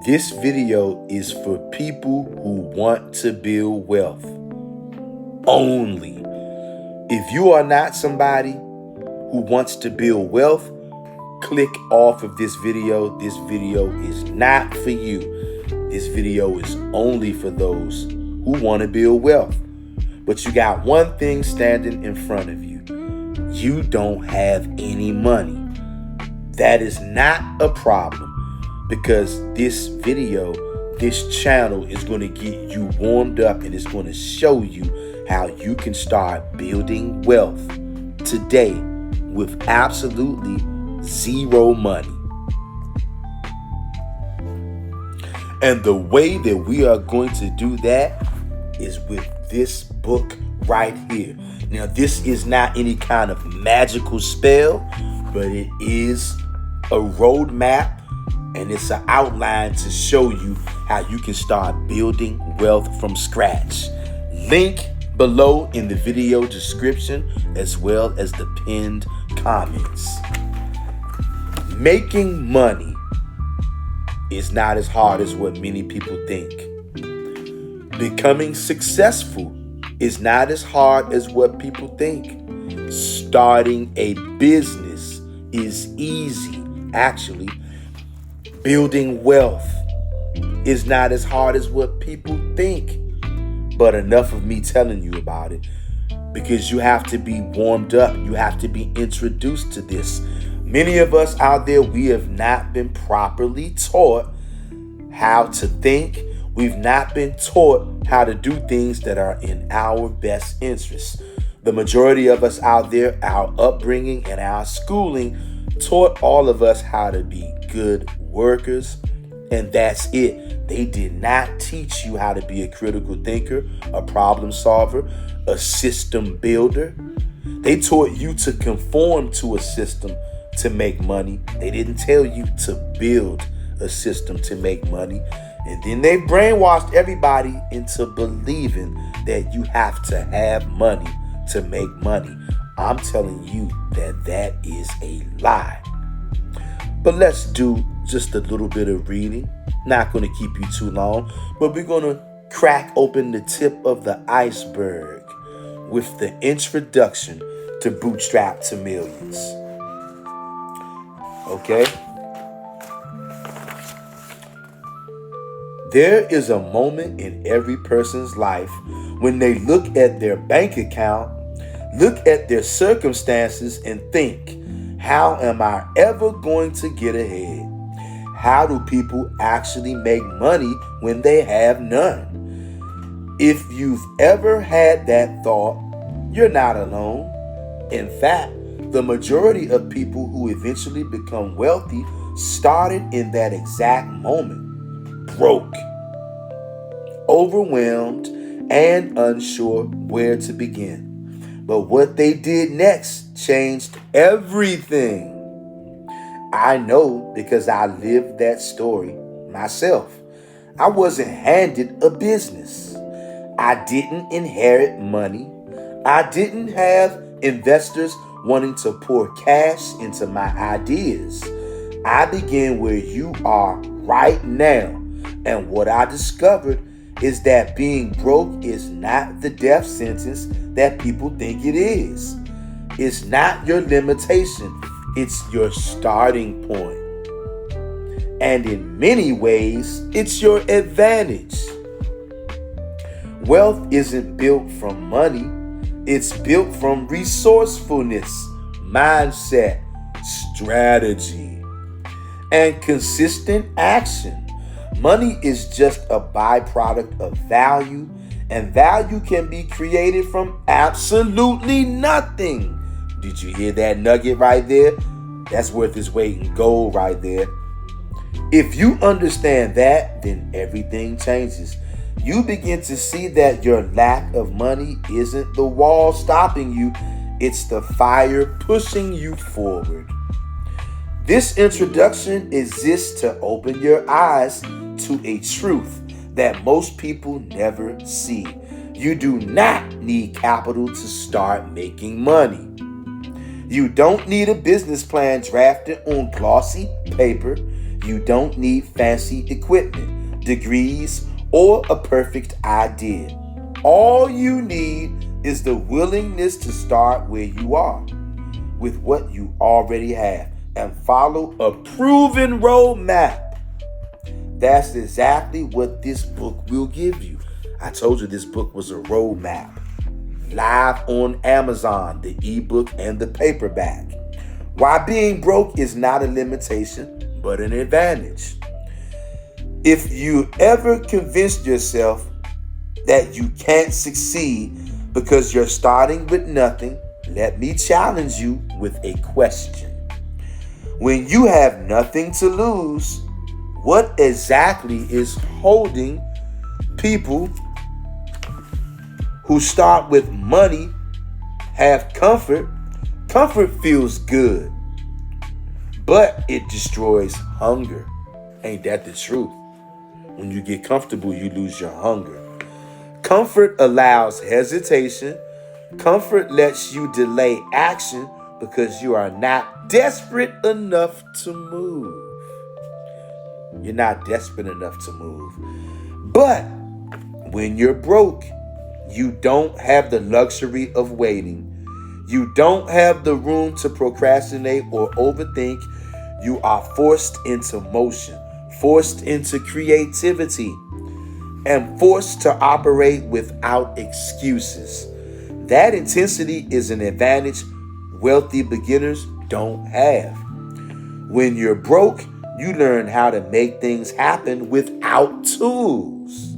This video is for people who want to build wealth only. If you are not somebody who wants to build wealth, click off of this video. This video is not for you. This video is only for those who want to build wealth. But you got one thing standing in front of you. You don't have any money. That is not a problem, because this video, this channel is going to get you warmed up and it's going to show you how you can start building wealth today with absolutely zero money. And the way that we are going to do that is with this book right here. Now, this is not any kind of magical spell, but it is a roadmap and it's an outline to show you how you can start building wealth from scratch. Link below in the video description as well as the pinned comments. Making money is not as hard as what many people think. Becoming successful is not as hard as what people think. Starting a business is easy, actually. Building wealth is not as hard as what people think. But enough of me telling you about it, because you have to be warmed up. You have to be introduced to this. Many of us out there, we have not been properly taught how to think. We've not been taught how to do things that are in our best interests. The majority of us out there, our upbringing and our schooling taught all of us how to be good workers, and that's it. They did not teach you how to be a critical thinker, a problem solver, a system builder. They taught you to conform to a system to make money. They didn't tell you to build a system to make money. And then they brainwashed everybody into believing that you have to have money to make money. I'm telling you that that is a lie. But let's do just a little bit of reading. Not going to keep you too long, but we're going to crack open the tip of the iceberg with the introduction to Bootstrap to Millions. Okay? There is a moment in every person's life when they look at their bank account, look at their circumstances, and think, how am I ever going to get ahead? How do people actually make money when they have none? If you've ever had that thought, you're not alone. In fact, the majority of people who eventually become wealthy started in that exact moment. Broke, overwhelmed, and unsure where to begin. But what they did next changed everything. I know because I lived that story myself. I wasn't handed a business. I didn't inherit money. I didn't have investors wanting to pour cash into my ideas. I began where you are right now. And what I discovered is that being broke is not the death sentence that people think it is. It's not your limitation. It's your starting point. And in many ways, it's your advantage. Wealth isn't built from money. It's built from resourcefulness, mindset, strategy, and consistent action. Money is just a byproduct of value, and value can be created from absolutely nothing. Did you hear that nugget right there? That's worth its weight in gold right there. If you understand that, then everything changes. You begin to see that your lack of money isn't the wall stopping you, it's the fire pushing you forward. This introduction exists to open your eyes to a truth that most people never see. You do not need capital to start making money. You don't need a business plan drafted on glossy paper. You don't need fancy equipment, degrees, or a perfect idea. All you need is the willingness to start where you are, with what you already have, and follow a proven roadmap. That's exactly what this book will give you. I told you this book was a roadmap. Live on Amazon, the ebook and the paperback. Why being broke is not a limitation, but an advantage. If you ever convinced yourself that you can't succeed because you're starting with nothing, let me challenge you with a question. When you have nothing to lose, what exactly is holding people who start with money, have comfort? Comfort feels good, but it destroys hunger. Ain't that the truth? When you get comfortable, you lose your hunger. Comfort allows hesitation. Comfort lets you delay action because you are not desperate enough to move. You're not desperate enough to move. But when you're broke, you don't have the luxury of waiting. You don't have the room to procrastinate or overthink. You are forced into motion, forced into creativity, and forced to operate without excuses. That intensity is an advantage wealthy beginners don't have. When you're broke, you learn how to make things happen without tools.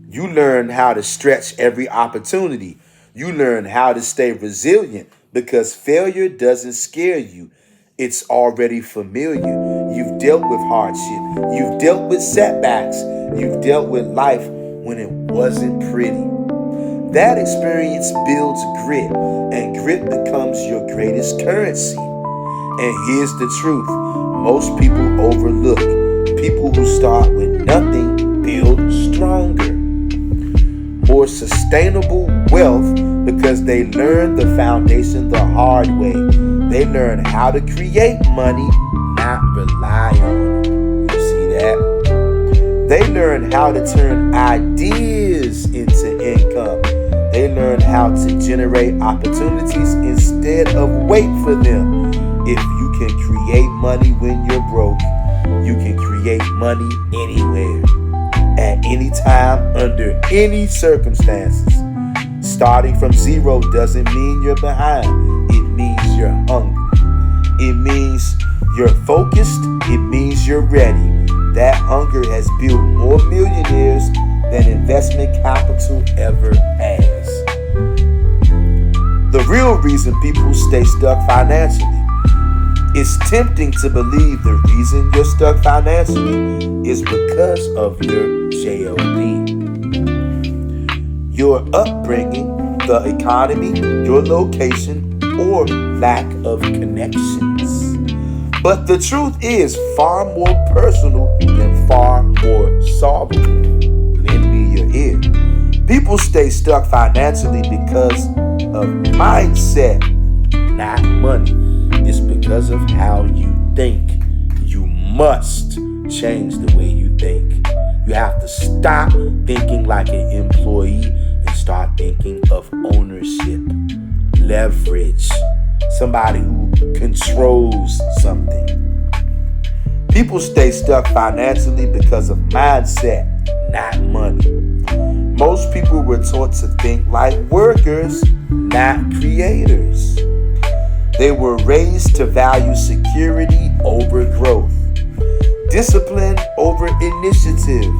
You learn how to stretch every opportunity. You learn how to stay resilient because failure doesn't scare you. It's already familiar. You've dealt with hardship. You've dealt with setbacks. You've dealt with life when it wasn't pretty. That experience builds grit, and grit becomes your greatest currency. And here's the truth. Most people overlook. People who start with nothing build stronger, more sustainable wealth because they learn the foundation the hard way. They learn how to create money, not rely on it. You see that? They learn how to turn ideas into income. They learn how to generate opportunities instead of wait for them. If you can create money when you're broke, you can create money anywhere, at any time, under any circumstances. Starting from zero doesn't mean you're behind. It means you're hungry. It means you're focused. It means you're ready. That hunger has built more millionaires than investment capital ever has. The real reason people stay stuck financially. It's tempting to believe the reason you're stuck financially is because of your JOB. Your upbringing, the economy, your location, or lack of connections. But the truth is far more personal and far more solvable. Lend me your ear. People stay stuck financially because of mindset, not money. It's because of how you think. You must change the way you think. You have to stop thinking like an employee and start thinking of ownership, leverage, somebody who controls something. People stay stuck financially because of mindset, not money. Most people were taught to think like workers, not creators. They were raised to value security over growth, discipline over initiative,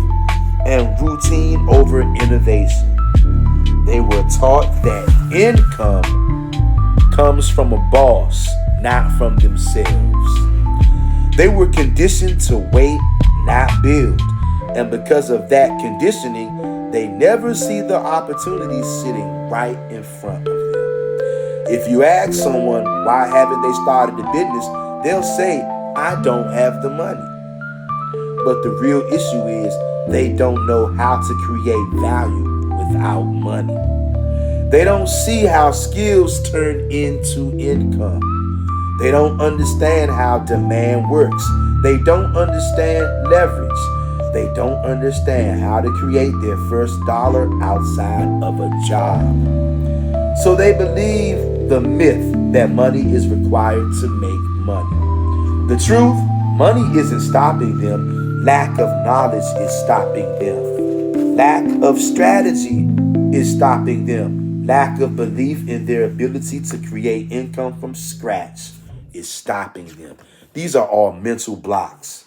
and routine over innovation. They were taught that income comes from a boss, not from themselves. They were conditioned to wait, not build. And because of that conditioning, they never see the opportunities sitting right in front of them. If you ask someone why haven't they started a business, they'll say, I don't have the money. But the real issue is they don't know how to create value without money. They don't see how skills turn into income. They don't understand how demand works. They don't understand leverage. They don't understand how to create their first dollar outside of a job. So they believe the myth that money is required to make money. The truth, money isn't stopping them. Lack of knowledge is stopping them. Lack of strategy is stopping them. Lack of belief in their ability to create income from scratch is stopping them. These are all mental blocks.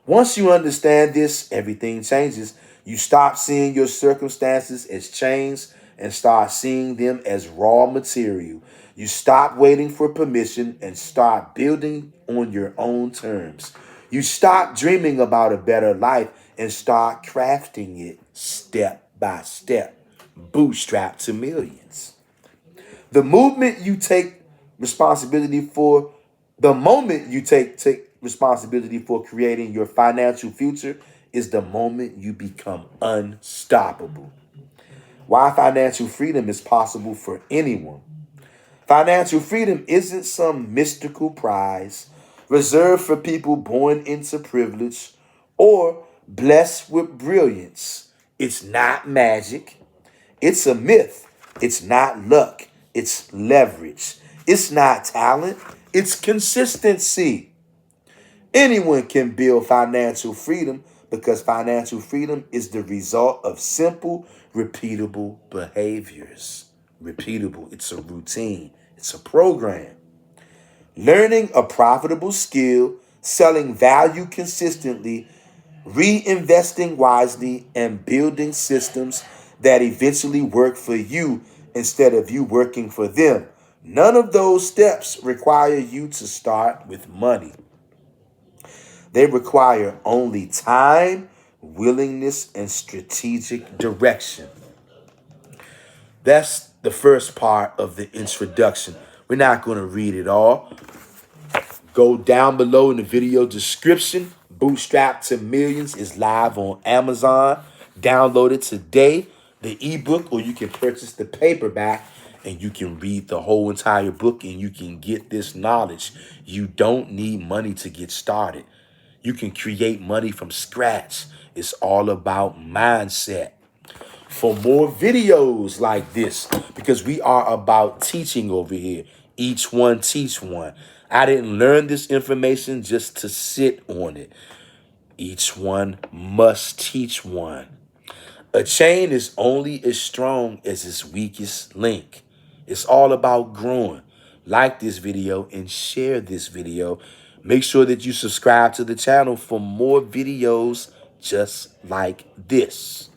Once you understand this, everything changes. You stop seeing your circumstances as chains and start seeing them as raw material. You stop waiting for permission and start building on your own terms. You stop dreaming about a better life and start crafting it step by step. Bootstrap to millions. The movement you take responsibility for, the moment you take responsibility for creating your financial future is the moment you become unstoppable. Why financial freedom is possible for anyone. Financial freedom isn't some mystical prize reserved for people born into privilege or blessed with brilliance. It's not magic. It's a myth. It's not luck. It's leverage. It's not talent. It's consistency. Anyone can build financial freedom because financial freedom is the result of simple, repeatable behaviors. Repeatable, it's a routine, it's a program. Learning a profitable skill, selling value consistently, reinvesting wisely, and building systems that eventually work for you instead of you working for them. None of those steps require you to start with money. They require only time, willingness, and strategic direction. That's the first part of the introduction. We're not going to read it all. Go down below in the video description. Bootstrap to Millions is live on Amazon. Download it today, the ebook, or you can purchase the paperback and you can read the whole entire book and you can get this knowledge. You don't need money to get started. You can create money from scratch. It's all about mindset. For more videos like this, because we are about teaching over here. Each one teach one. I didn't learn this information just to sit on it. Each one must teach one. A chain is only as strong as its weakest link. It's all about growing. Like this video and share this video. Make sure that you subscribe to the channel for more videos just like this.